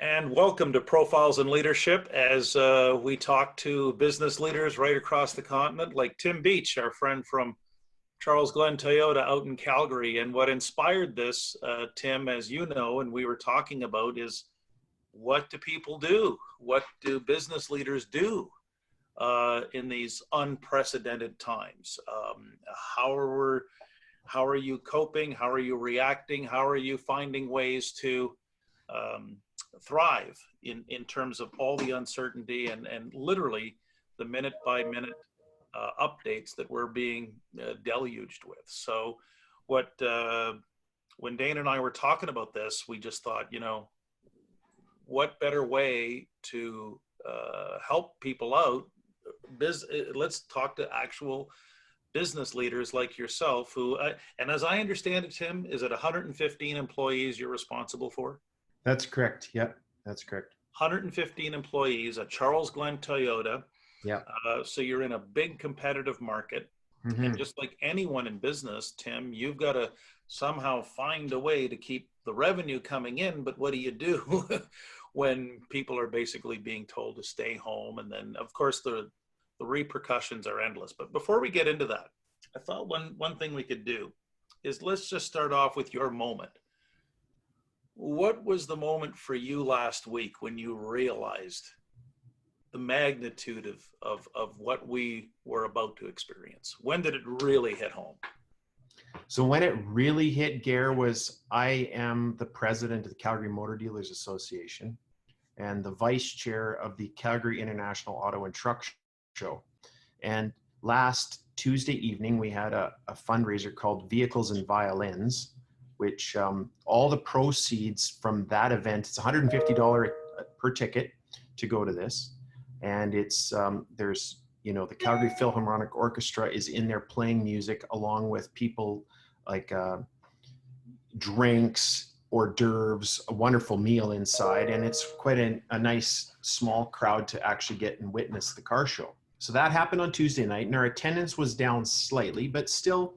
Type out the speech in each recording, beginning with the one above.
And welcome to Profiles in Leadership as we talk to business leaders right across the continent, like Tim Beach, our friend from Charlesglen Toyota out in Calgary. And what inspired this, Tim, as you know, and we were talking about, is what do people do? What do business leaders do in these unprecedented times? How are you coping? How are you reacting? How are you finding ways to thrive in terms of all the uncertainty and literally the minute by minute updates that we're being deluged with? So when Dane and I were talking about this, we just thought, what better way to help people out? Let's talk to actual business leaders like yourself who, and as I understand it, Tim, is it 115 employees you're responsible for? That's correct. Yep, that's correct. 115 employees at Charlesglen Toyota. Yeah. So you're in a big competitive market. Mm-hmm. And just like anyone in business, Tim, you've got to somehow find a way to keep the revenue coming in. But what do you do when people are basically being told to stay home? And then, of course, the repercussions are endless. But before we get into that, I thought one thing we could do is let's just start off with your moment. What was the moment for you last week when you realized the magnitude of what we were about to experience? When did it really hit home? So when it really hit, Gare, was I am the president of the Calgary Motor Dealers Association and the vice chair of the Calgary International Auto and Truck Show. And last Tuesday evening, we had a fundraiser called Vehicles and Violins, which all the proceeds from that event, it's $150 per ticket to go to this. And it's, there's, the Calgary Philharmonic Orchestra is in there playing music along with people like drinks, hors d'oeuvres, a wonderful meal inside. And it's quite a nice small crowd to actually get and witness the car show. So that happened on Tuesday night and our attendance was down slightly, but still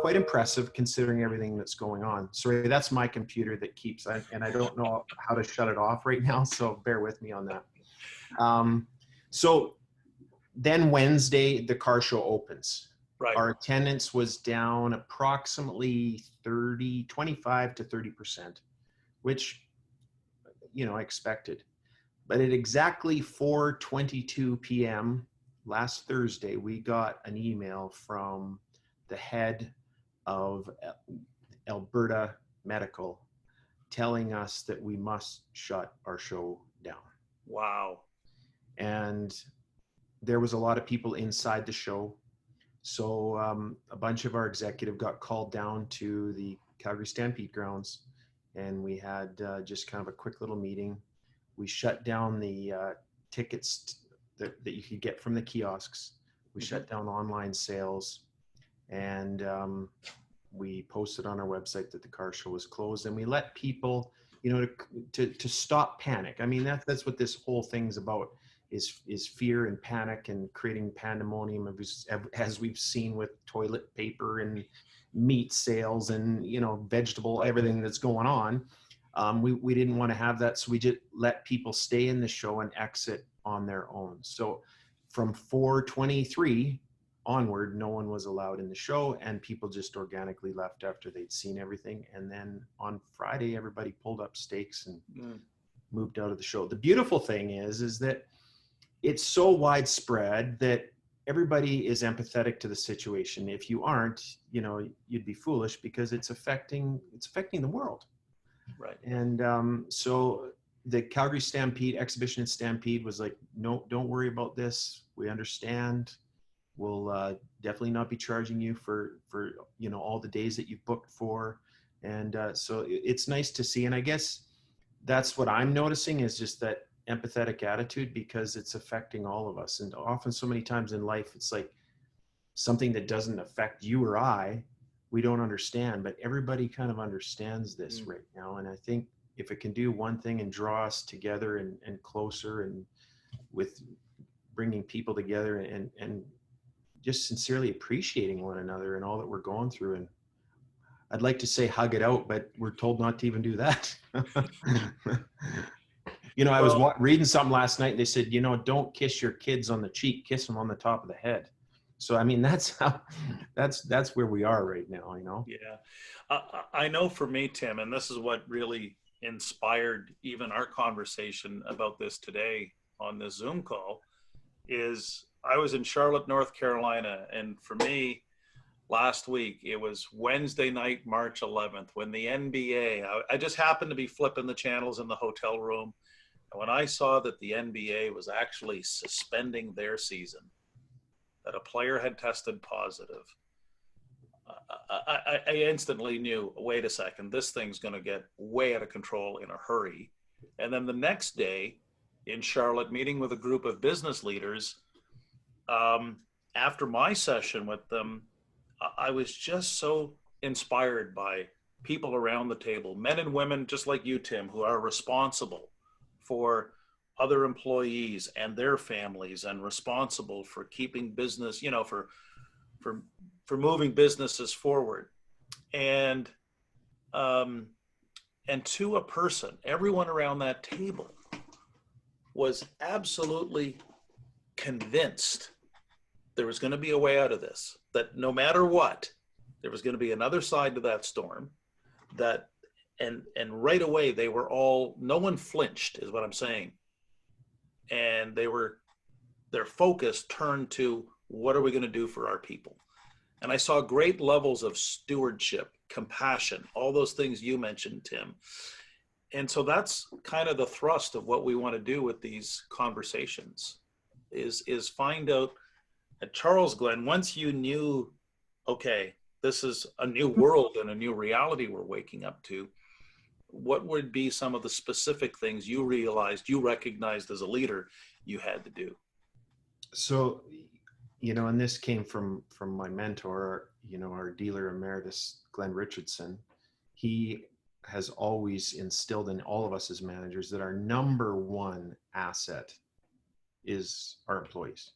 quite impressive considering everything that's going on. Sorry, that's my computer that keeps, and I don't know how to shut it off right now, so bear with me on that. So then Wednesday, the car show opens. Right. Our attendance was down approximately 25 to 30%, which, I expected. But at exactly 4:22 p.m. last Thursday, we got an email from the head of Alberta Medical telling us that we must shut our show down. Wow. And there was a lot of people inside the show. So a bunch of our executive got called down to the Calgary Stampede grounds and we had just kind of a quick little meeting. We shut down the tickets that you could get from the kiosks. We shut down online sales. And we posted on our website that the car show was closed, and we let people, to stop panic. I mean, that's what this whole thing's about, is fear and panic and creating pandemonium, as we've seen with toilet paper and meat sales and vegetable, everything that's going on. We didn't want to have that, so we just let people stay in the show and exit on their own. So from 4:23 onward, no one was allowed in the show and people just organically left after they'd seen everything. And then on Friday, everybody pulled up stakes and moved out of the show. The beautiful thing is that it's so widespread that everybody is empathetic to the situation. If you aren't, you'd be foolish because it's affecting the world. Right. And so the Calgary Stampede, Exhibition and Stampede was like, no, don't worry about this. We understand. We'll definitely not be charging you for all the days that you've booked for. And so it's nice to see. And I guess that's what I'm noticing is just that empathetic attitude, because it's affecting all of us. And often so many times in life, it's like something that doesn't affect you or I, we don't understand, but everybody kind of understands this right now. And I think if it can do one thing and draw us together and closer and with bringing people together and just sincerely appreciating one another and all that we're going through. And I'd like to say hug it out, but we're told not to even do that. You know, I was Well, reading something last night. And they said, you know, don't kiss your kids on the cheek, kiss them on the top of the head. So, I mean, that's where we are right now, you know? yeah. I know for me, Tim, and this is what really inspired even our conversation about this today on this Zoom call, is I was in Charlotte, North Carolina, and for me, last week, it was Wednesday night, March 11th, when the NBA, I just happened to be flipping the channels in the hotel room. And when I saw that the NBA was actually suspending their season, that a player had tested positive, I instantly knew, wait a second, this thing's going to get way out of control in a hurry. And then the next day in Charlotte, meeting with a group of business leaders, after my session with them, I was just so inspired by people around the table, men and women just like you, Tim, who are responsible for other employees and their families and responsible for keeping business, you know, for moving businesses forward. And and to a person, everyone around that table was absolutely convinced there was going to be a way out of this, that no matter what, there was going to be another side to that storm, that and right away they were all, no one flinched is what I'm saying. And their focus turned to, what are we going to do for our people? And I saw great levels of stewardship, compassion, all those things you mentioned, Tim. And so that's kind of the thrust of what we want to do with these conversations, is find out at Charlesglen, once you knew, okay, this is a new world and a new reality we're waking up to, what would be some of the specific things you realized, you recognized as a leader you had to do? So, you know, and this came from my mentor, you know, our dealer emeritus, Glenn Richardson. He has always instilled in all of us as managers that our number one asset is our employees.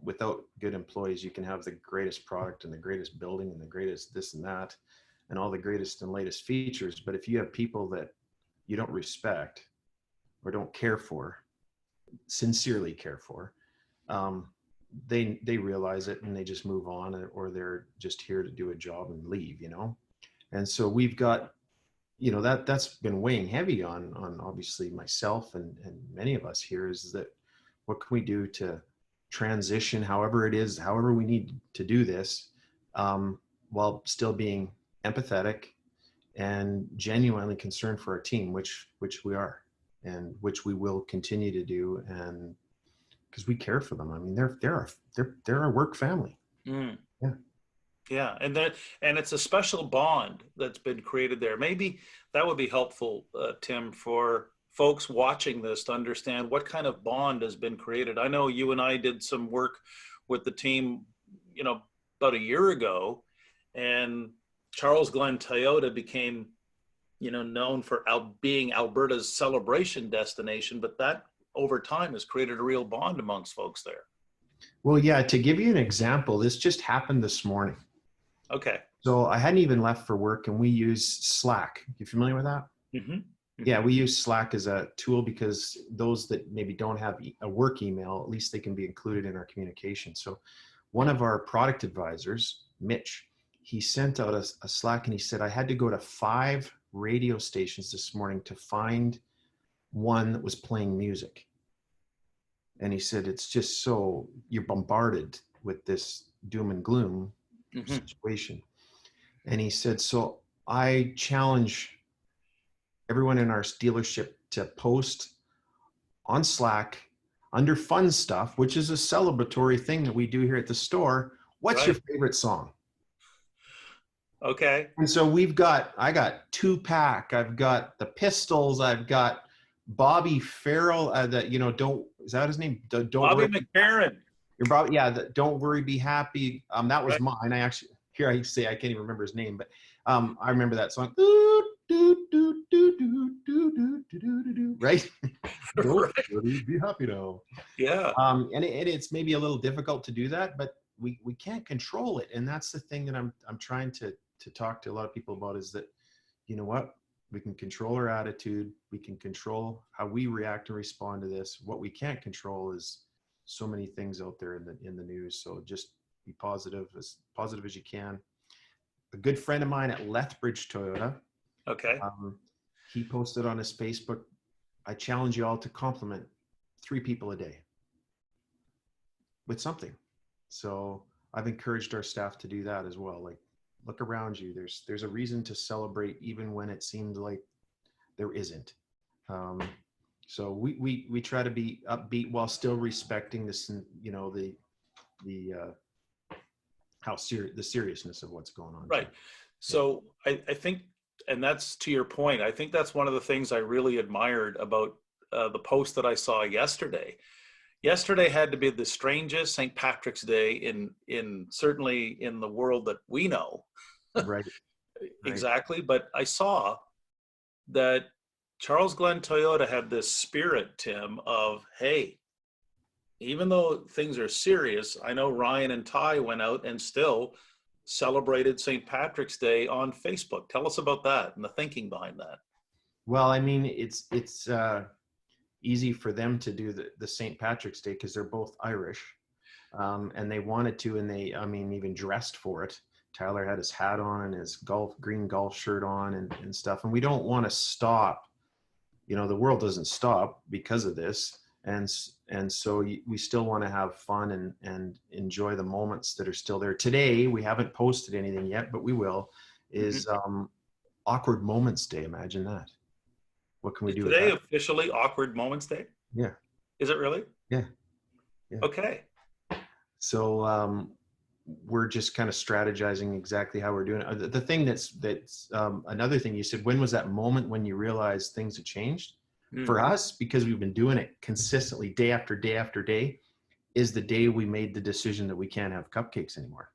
Without good employees, you can have the greatest product and the greatest building and the greatest this and that and all the greatest and latest features. But if you have people that you don't respect or don't care for, sincerely care for, they realize it and they just move on, or they're just here to do a job and leave, you know? And so we've got, you know, that's been weighing heavy on obviously myself and many of us here, is that what can we do to transition, however it is, however we need to do this, while still being empathetic and genuinely concerned for our team, which we are, and which we will continue to do, and because we care for them. I mean, they're our work family. Mm. Yeah. Yeah, and it's a special bond that's been created there. Maybe that would be helpful, Tim, for folks watching this to understand what kind of bond has been created. I know you and I did some work with the team, you know, about a year ago, and Charlesglen Toyota became, you know, known for being Alberta's celebration destination, but that over time has created a real bond amongst folks there. Well, yeah, to give you an example, this just happened this morning. Okay. So I hadn't even left for work, and we use Slack. You familiar with that? Mm-hmm. Mm-hmm. Yeah, we use Slack as a tool because those that maybe don't have a work email, at least they can be included in our communication. So one of our product advisors, Mitch, he sent out a Slack, and he said, I had to go to 5 radio stations this morning to find one that was playing music. And he said, it's just so, you're bombarded with this doom and gloom situation. And he said, so I challenge everyone in our dealership to post on Slack under fun stuff, which is a celebratory thing that we do here at the store. What's your favorite song? Okay. And so I got Tupac, I've got the Pistols, I've got Bobby Farrell, that, you know, is that his name? Don't Bobby worry. McFerrin. You're probably, yeah, Don't Worry, Be Happy. That was Right. mine. I say I can't even remember his name, but I remember that song. Right? Don't worry, be happy now. Yeah. And it's maybe a little difficult to do that, but we can't control it. And that's the thing that I'm trying to to talk to a lot of people about is that, you know what, we can control our attitude. We can control how we react and respond to this. What we can't control is so many things out there in the news. So just be positive as you can. A good friend of mine at Lethbridge Toyota, Okay. he posted on his Facebook, I challenge you all to compliment 3 people a day with something. So I've encouraged our staff to do that as well. Like, look around you. There's a reason to celebrate even when it seems like there isn't. So we try to be upbeat while still respecting this, you know, the seriousness of what's going on. Right. So I think, and that's to your point, I think that's one of the things I really admired about the post that I saw yesterday. Yesterday had to be the strangest St. Patrick's Day in certainly in the world that we know. Right. Exactly. But I saw that Charlesglen Toyota had this spirit, Tim, of, hey, even though things are serious, I know Ryan and Ty went out and still celebrated St. Patrick's Day on Facebook. Tell us about that and the thinking behind that. Well, I mean, it's easy for them to do the St. Patrick's Day because they're both Irish, and they wanted to, and they, I mean, even dressed for it. Tyler had his hat on and his green golf shirt on and stuff. And we don't want to stop. You know, the world doesn't stop because of this. And so we still want to have fun and enjoy the moments that are still there. Today, we haven't posted anything yet, but we will, is Awkward Moments Day. Imagine that. What can we do today? with that? Officially Awkward Moments Day? Yeah. Is it really? Yeah. Okay. So we're just kind of strategizing exactly how we're doing it. The thing that's another thing you said, when was that moment when you realized things had changed? For us, because we've been doing it consistently day after day after day, is the day we made the decision that we can't have cupcakes anymore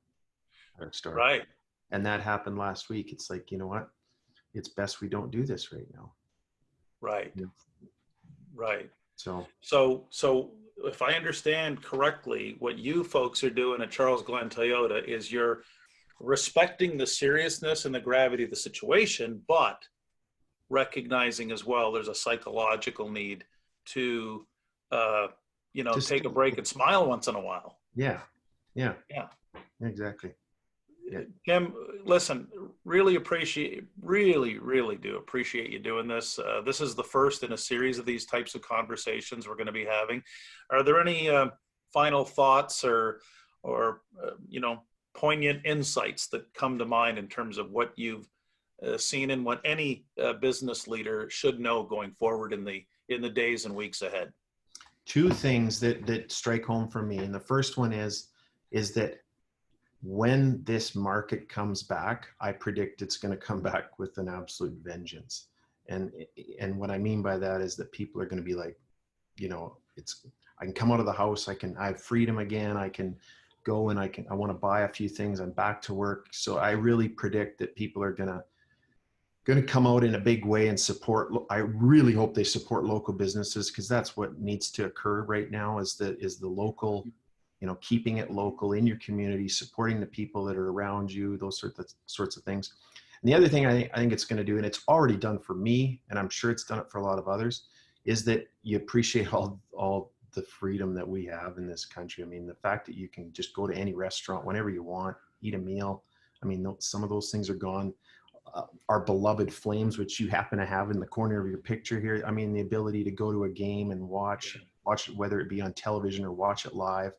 at our store. Right. And that happened last week. It's like, you know what? It's best we don't do this right now. Right. Yeah. Right. So if I understand correctly, what you folks are doing at Charlesglen Toyota is you're respecting the seriousness and the gravity of the situation, but recognizing as well there's a psychological need to take a break and smile once in a while. Yeah Exactly. Yeah. Kim, listen, really do appreciate you doing this. This is the first in a series of these types of conversations we're going to be having. Are there any final thoughts or poignant insights that come to mind in terms of what you've seen and what any business leader should know going forward in the days and weeks ahead? 2 things that strike home for me. And the first one is that when this market comes back, I predict it's going to come back with an absolute vengeance. And what I mean by that is that people are going to be like, you know, I can come out of the house, I have freedom again, I can go and I want to buy a few things, I'm back to work. So I really predict that people are going to come out in a big way and support. I really hope they support local businesses, because that's what needs to occur right now is the local, you know, keeping it local in your community, supporting the people that are around you, those sorts of things. And the other thing I think it's going to do, and it's already done for me, and I'm sure it's done it for a lot of others, is that you appreciate all the freedom that we have in this country. I mean, the fact that you can just go to any restaurant whenever you want, eat a meal. I mean, some of those things are gone. Our beloved Flames, which you happen to have in the corner of your picture here. I mean, the ability to go to a game and watch it, whether it be on television or watch it live.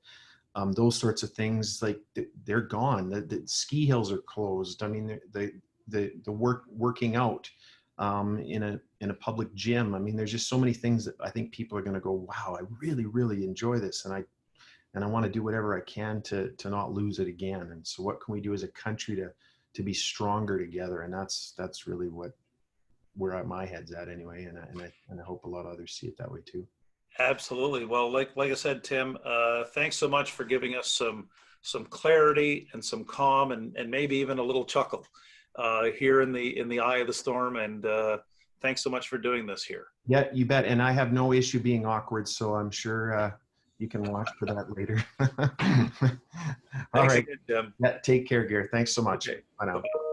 Those sorts of things, like they're gone. The ski hills are closed. I mean, the working out in a public gym. I mean, there's just so many things that I think people are going to go, wow, I really, really enjoy this. And I want to do whatever I can to not lose it again. And so what can we do as a country to be stronger together? And that's really where my head's at anyway. And I hope a lot of others see it that way too. Absolutely. Well, like I said, Tim, thanks so much for giving us some clarity and some calm and maybe even a little chuckle here in the eye of the storm. And thanks so much for doing this here. Yeah, you bet. And I have no issue being awkward, so I'm sure you can watch for that later. All right. Again, Tim. Yeah, take care, Gary. Thanks so much. Okay. Bye now. Bye-bye.